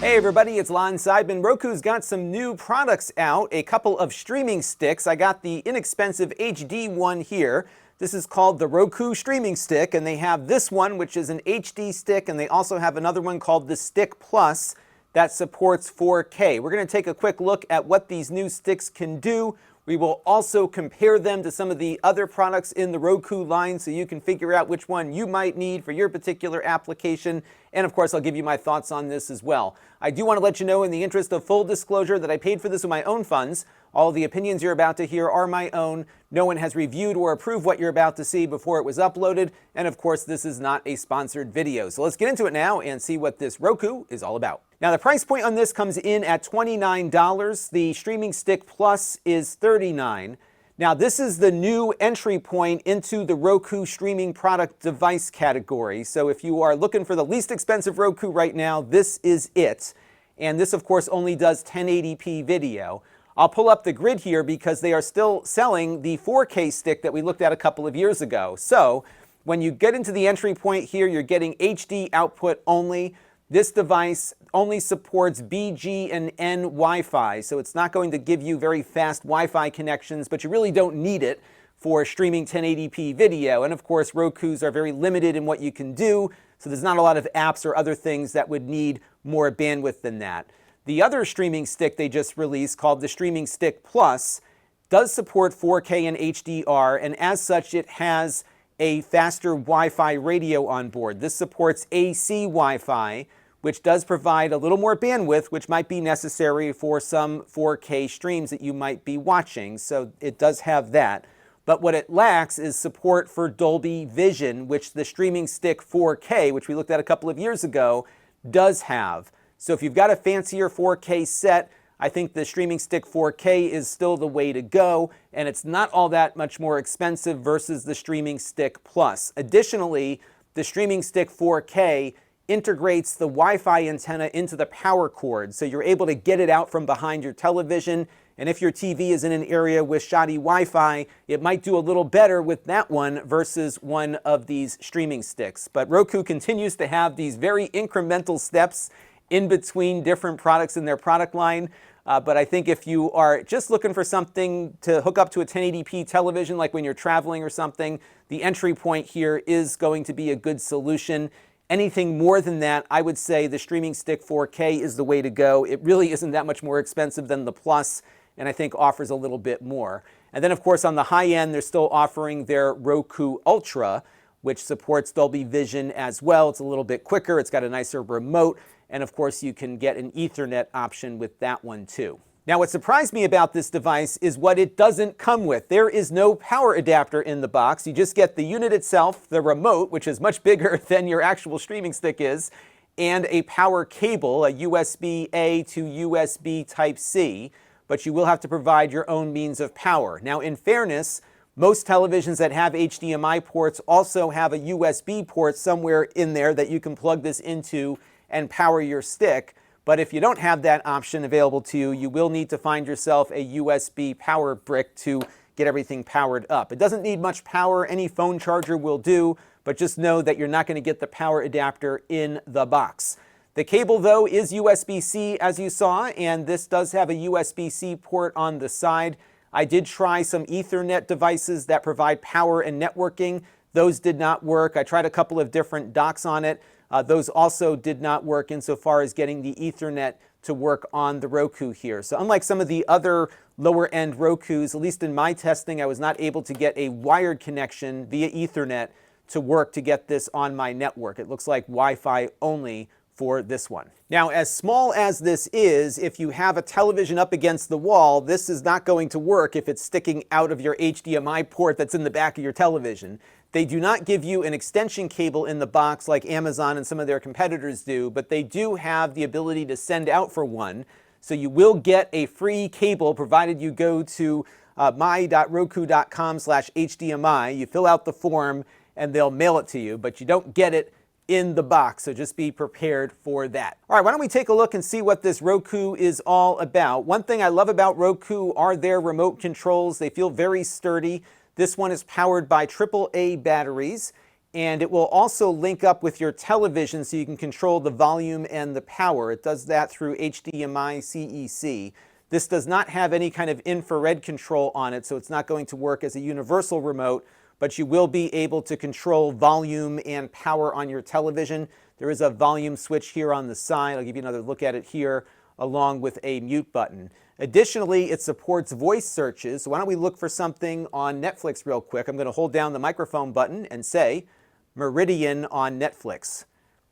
Hey everybody, it's Lon.TV. Roku's got some new products out, a couple of streaming sticks. I got the inexpensive HD one here. This is called the Roku Streaming Stick, and they have this one, which is an HD stick, and they also have another one called the Stick Plus that supports 4K. We're going to take a quick look at what these new sticks can do. We will also compare them to some of the other products in the Roku line so you can figure out which one you might need for your particular application. And of course, I'll give you my thoughts on this as well. I do want to let you know, in the interest of full disclosure, that I paid for this with my own funds. All the opinions you're about to hear are my own. No one has reviewed or approved what you're about to see before it was uploaded. And of course, this is not a sponsored video. So let's get into it now and see what this Roku is all about. Now, the price point on this comes in at $29. The Streaming Stick Plus is $39. Now, this is the new entry point into the Roku streaming product device category. So if you are looking for the least expensive Roku right now, this is it. And this, of course, only does 1080p video. I'll pull up the grid here because they are still selling the 4K stick that we looked at a couple of years ago. So when you get into the entry point here, you're getting HD output only. This device only supports BG and N Wi-Fi, so it's not going to give you very fast Wi-Fi connections, but you really don't need it for streaming 1080p video. And of course, Rokus are very limited in what you can do, so there's not a lot of apps or other things that would need more bandwidth than that. The other streaming stick they just released, called the Streaming Stick Plus, does support 4K and HDR, and as such, it has a faster Wi-Fi radio on board. This supports AC Wi-Fi, which does provide a little more bandwidth, which might be necessary for some 4K streams that you might be watching. So it does have that. But what it lacks is support for Dolby Vision, which the Streaming Stick 4K, which we looked at a couple of years ago, does have. So if you've got a fancier 4K set, I think the Streaming Stick 4K is still the way to go, and it's not all that much more expensive versus the Streaming Stick Plus. Additionally, the Streaming Stick 4K integrates the Wi-Fi antenna into the power cord, so you're able to get it out from behind your television, and if your TV is in an area with shoddy Wi-Fi, it might do a little better with that one versus one of these streaming sticks. But Roku continues to have these very incremental steps in between different products in their product line. But I think if you are just looking for something to hook up to a 1080p television, like when you're traveling or something, the entry point here is going to be a good solution. Anything more than that, I would say the Streaming Stick 4K is the way to go. It really isn't that much more expensive than the Plus, and I think offers a little bit more. And then, of course, on the high end, they're still offering their Roku Ultra, which supports Dolby Vision as well. It's a little bit quicker. It's got a nicer remote. And of course, you can get an Ethernet option with that one too. Now, what surprised me about this device is what it doesn't come with. There is no power adapter in the box. You just get the unit itself, the remote, which is much bigger than your actual streaming stick is, and a power cable, a USB-A to USB Type-C, but you will have to provide your own means of power. Now, in fairness, most televisions that have HDMI ports also have a USB port somewhere in there that you can plug this into and power your stick. But if you don't have that option available to you, you will need to find yourself a USB power brick to get everything powered up. It doesn't need much power. Any phone charger will do, but just know that you're not going to get the power adapter in the box. The cable, though, is USB-C, as you saw, and this does have a USB-C port on the side. I did try some Ethernet devices that provide power and networking. Those did not work. I tried a couple of different docks on it. Those also did not work insofar as getting the Ethernet to work on the Roku here. So unlike some of the other lower-end Rokus, at least in my testing, I was not able to get a wired connection via Ethernet to work to get this on my network. It looks like Wi-Fi only for this one. Now, as small as this is, if you have a television up against the wall, this is not going to work if it's sticking out of your HDMI port that's in the back of your television. They do not give you an extension cable in the box like Amazon and some of their competitors do, but they do have the ability to send out for one. So you will get a free cable provided you go to my.roku.com/HDMI. You fill out the form and they'll mail it to you, but you don't get it in the box, so just be prepared for that. All right, why don't we take a look and see what this Roku is all about. One thing I love about Roku are their remote controls. They feel very sturdy. This one is powered by AAA batteries. And it will also link up with your television so you can control the volume and the power. It does that through HDMI CEC. This does not have any kind of infrared control on it, so it's not going to work as a universal remote, but you will be able to control volume and power on your television. There is a volume switch here on the side. I'll give you another look at it here, along with a mute button. Additionally, it supports voice searches. So why don't we look for something on Netflix real quick. I'm going to hold down the microphone button and say Meridian on Netflix.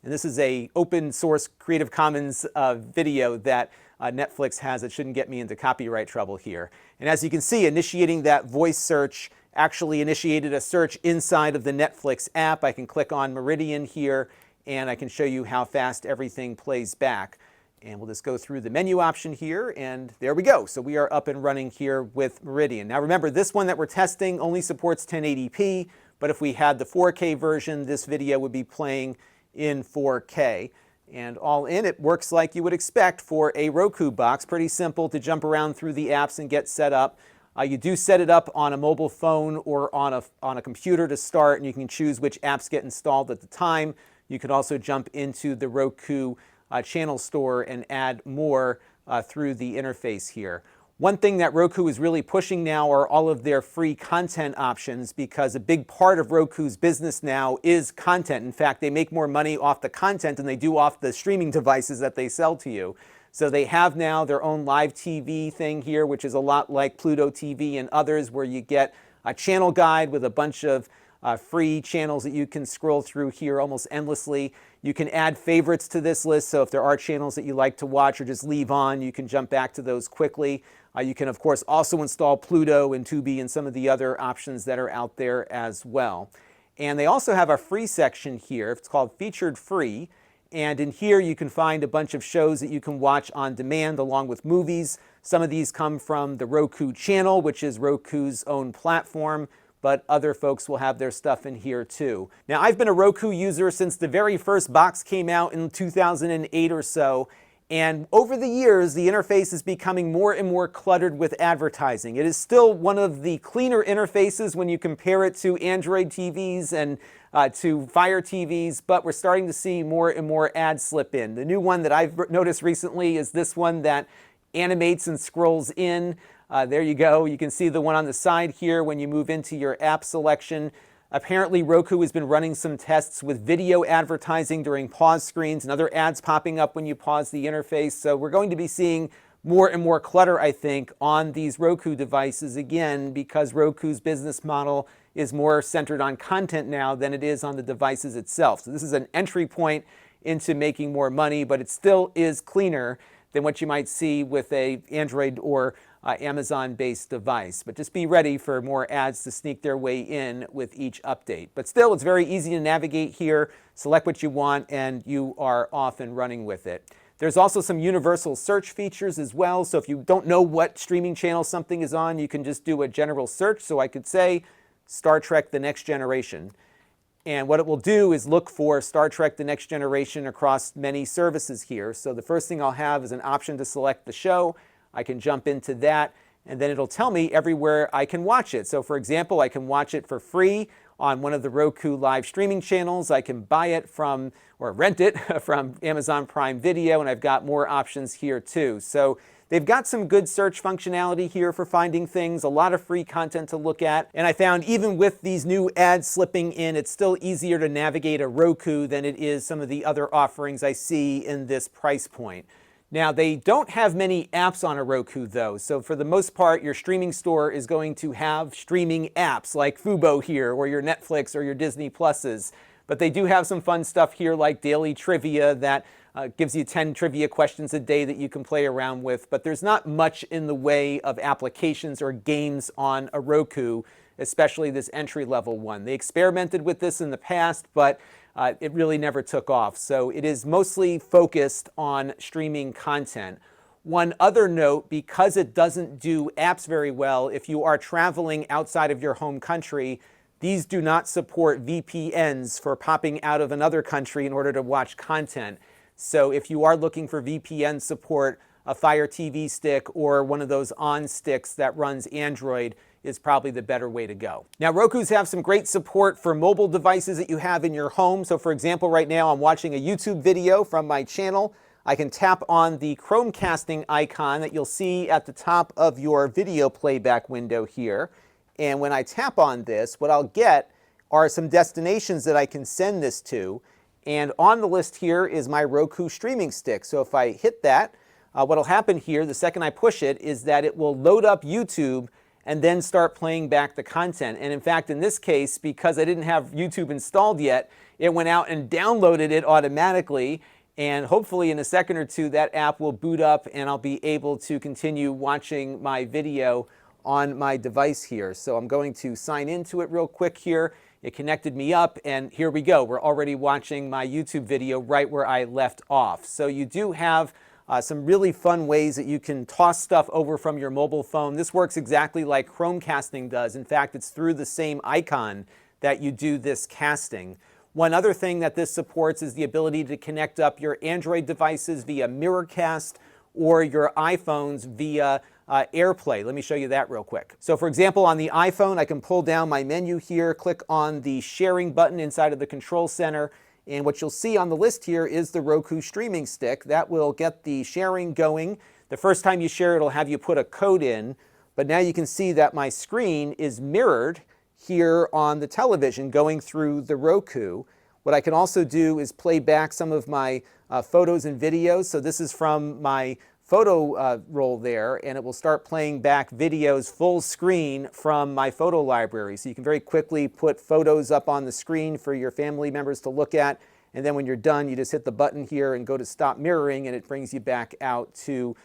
And this is a open source Creative Commons video that Netflix has. It shouldn't get me into copyright trouble here. And as you can see, initiating that voice search actually initiated a search inside of the Netflix app. I can click on Meridian here, and I can show you how fast everything plays back. And we'll just go through the menu option here, and there we go. So we are up and running here with Meridian. Now remember, this one that we're testing only supports 1080p, but if we had the 4K version, this video would be playing in 4K. And all in, it works like you would expect for a Roku box. Pretty simple to jump around through the apps and get set up. You do set it up on a mobile phone or on a computer to start, and you can choose which apps get installed at the time. You can also jump into the Roku channel store and add more through the interface here. One thing that Roku is really pushing now are all of their free content options, because a big part of Roku's business now is content. In fact, they make more money off the content than they do off the streaming devices that they sell to you. So they have now their own live TV thing here, which is a lot like Pluto TV and others, where you get a channel guide with a bunch of free channels that you can scroll through here almost endlessly. You can add favorites to this list, so if there are channels that you like to watch or just leave on, you can jump back to those quickly. You can, of course, also install Pluto and Tubi and some of the other options that are out there as well. And they also have a free section here. It's called Featured Free. And in here you can find a bunch of shows that you can watch on demand along with movies. Some of these come from the Roku channel, which is Roku's own platform, but other folks will have their stuff in here too. Now, I've been a Roku user since the very first box came out in 2008 or so, and over the years, the interface is becoming more and more cluttered with advertising. It is still one of the cleaner interfaces when you compare it to Android TVs and to Fire TVs, but we're starting to see more and more ads slip in. The new one that I've noticed recently is this one that animates and scrolls in. There you go. You can see the one on the side here when you move into your app selection. Apparently, Roku has been running some tests with video advertising during pause screens and other ads popping up when you pause the interface. So we're going to be seeing more and more clutter, I think, on these Roku devices, again, because Roku's business model is more centered on content now than it is on the devices itself. So this is an entry point into making more money, but it still is cleaner than what you might see with a Android or Amazon-based device. But just be ready for more ads to sneak their way in with each update. But still, it's very easy to navigate here, select what you want, and you are off and running with it. There's also some universal search features as well, so if you don't know what streaming channel something is on, you can just do a general search. So I could say Star Trek: The Next Generation. And what it will do is look for Star Trek: The Next Generation across many services here. So the first thing I'll have is an option to select the show. I can jump into that, and then it'll tell me everywhere I can watch it. So for example, I can watch it for free on one of the Roku live streaming channels. I can buy it from, or rent it from Amazon Prime Video, and I've got more options here too. So they've got some good search functionality here for finding things, a lot of free content to look at. And I found even with these new ads slipping in, it's still easier to navigate a Roku than it is some of the other offerings I see in this price point. Now, they don't have many apps on a Roku though, so for the most part, your streaming store is going to have streaming apps like Fubo here, or your Netflix or your Disney Pluses. But they do have some fun stuff here like daily trivia that gives you 10 trivia questions a day that you can play around with. But there's not much in the way of applications or games on a Roku, especially this entry-level one. They experimented with this in the past, but it really never took off. So it is mostly focused on streaming content. One other note, because it doesn't do apps very well, if you are traveling outside of your home country, these do not support VPNs for popping out of another country in order to watch content. So if you are looking for VPN support, a Fire TV stick or one of those on sticks that runs Android is probably the better way to go. Now, Roku's have some great support for mobile devices that you have in your home. So for example, right now I'm watching a YouTube video from my channel. I can tap on the Chromecasting icon that you'll see at the top of your video playback window here. And when I tap on this, what I'll get are some destinations that I can send this to. And on the list here is my Roku streaming stick. So if I hit that, what'll happen here the second I push it is that it will load up YouTube and then start playing back the content. And in fact, in this case, because I didn't have YouTube installed yet, it went out and downloaded it automatically. And hopefully in a second or two, that app will boot up and I'll be able to continue watching my video on my device here. So I'm going to sign into it real quick here. It connected me up, and here we go. We're already watching my YouTube video right where I left off. So you do have some really fun ways that you can toss stuff over from your mobile phone. This works exactly like Chromecasting does. In fact, it's through the same icon that you do this casting. One other thing that this supports is the ability to connect up your Android devices via Mirrorcast or your iPhones via Airplay. Let me show you that real quick. So for example, on the iPhone, I can pull down my menu here, click on the sharing button inside of the control center, and what you'll see on the list here is the Roku streaming stick. That will get the sharing going. The first time you share, it'll have you put a code in, but now you can see that my screen is mirrored here on the television going through the Roku. What I can also do is play back some of my photos and videos. So this is from my photo roll there, and it will start playing back videos full screen from my photo library. So you can very quickly put photos up on the screen for your family members to look at, and then when you're done, you just hit the button here and go to stop mirroring, and it brings you back out to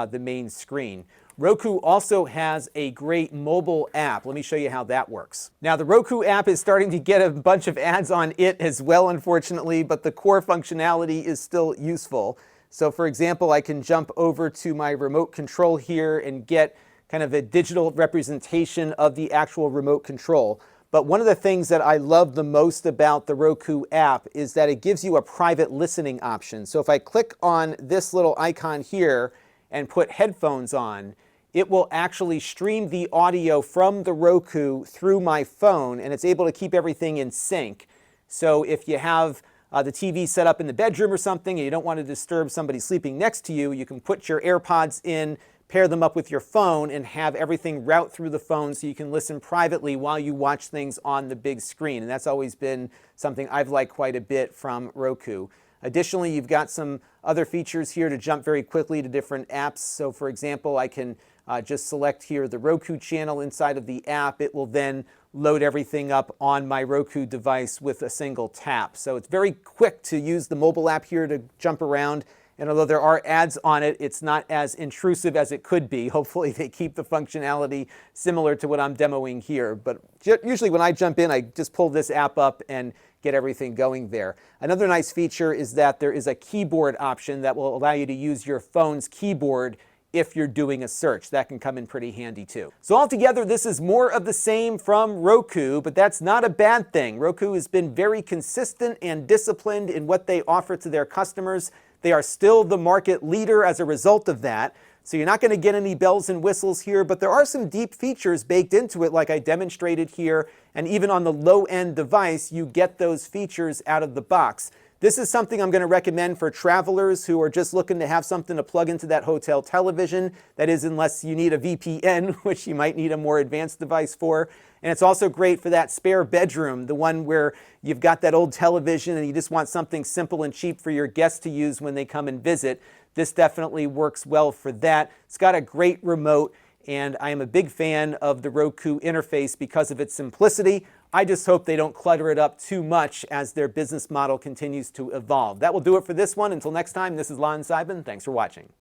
the main screen. Roku also has a great mobile app. Let me show you how that works. Now, the Roku app is starting to get a bunch of ads on it as well, unfortunately, but the core functionality is still useful. So for example, I can jump over to my remote control here and get kind of a digital representation of the actual remote control. But one of the things that I love the most about the Roku app is that it gives you a private listening option. So if I click on this little icon here and put headphones on, it will actually stream the audio from the Roku through my phone, and it's able to keep everything in sync. So if you have the TV set up in the bedroom or something and you don't want to disturb somebody sleeping next to you, you can put your AirPods in, pair them up with your phone, and have everything route through the phone so you can listen privately while you watch things on the big screen. And that's always been something I've liked quite a bit from Roku. Additionally, you've got some other features here to jump very quickly to different apps. So for example, I can just select here the Roku channel inside of the app. It will then load everything up on my Roku device with a single tap. So it's very quick to use the mobile app here to jump around. And although there are ads on it, it's not as intrusive as it could be. Hopefully they keep the functionality similar to what I'm demoing here. But usually when I jump in, I just pull this app up and get everything going there. Another nice feature is that there is a keyboard option that will allow you to use your phone's keyboard if you're doing a search. That can come in pretty handy too. So altogether, this is more of the same from Roku, but that's not a bad thing. Roku has been very consistent and disciplined in what they offer to their customers. They are still the market leader as a result of that. So you're not going to get any bells and whistles here, but there are some deep features baked into it like I demonstrated here. And even on the low-end device, you get those features out of the box. This is something I'm going to recommend for travelers who are just looking to have something to plug into that hotel television. That is, unless you need a VPN, which you might need a more advanced device for. And it's also great for that spare bedroom, the one where you've got that old television and you just want something simple and cheap for your guests to use when they come and visit. This definitely works well for that. It's got a great remote, and I am a big fan of the Roku interface because of its simplicity. I just hope they don't clutter it up too much as their business model continues to evolve. That will do it for this one. Until next time, this is Lon.TV. Thanks for watching.